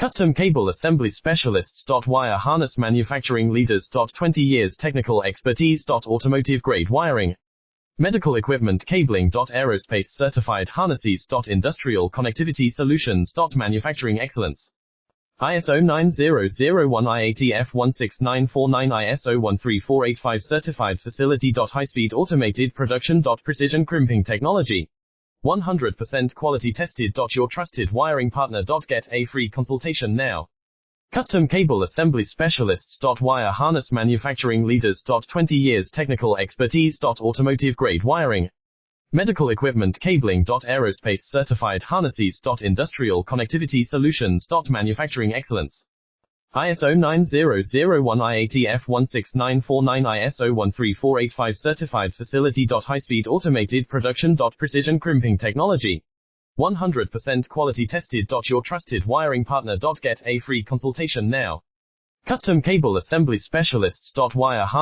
Custom cable assembly specialists. Wire harness manufacturing leaders. 20 years technical expertise. Automotive grade wiring, medical equipment cabling. Aerospace certified harnesses. Industrial connectivity solutions. Manufacturing excellence. ISO 9001 IATF 16949 ISO 13485 certified facility. High-speed automated production. Precision crimping technology. 100% quality tested. Your trusted wiring partner. Get a free consultation now. Custom cable assembly specialists. Wire harness manufacturing leaders. 20 years technical expertise. Automotive grade wiring, medical equipment cabling. Aerospace certified harnesses. Industrial connectivity solutions. Manufacturing excellence. ISO 9001 IATF 16949 ISO 13485 certified facility. High-speed automated production. Precision crimping technology. 100% quality tested. Your trusted wiring partner. Get a free consultation now. Custom cable assembly specialists. Wire harness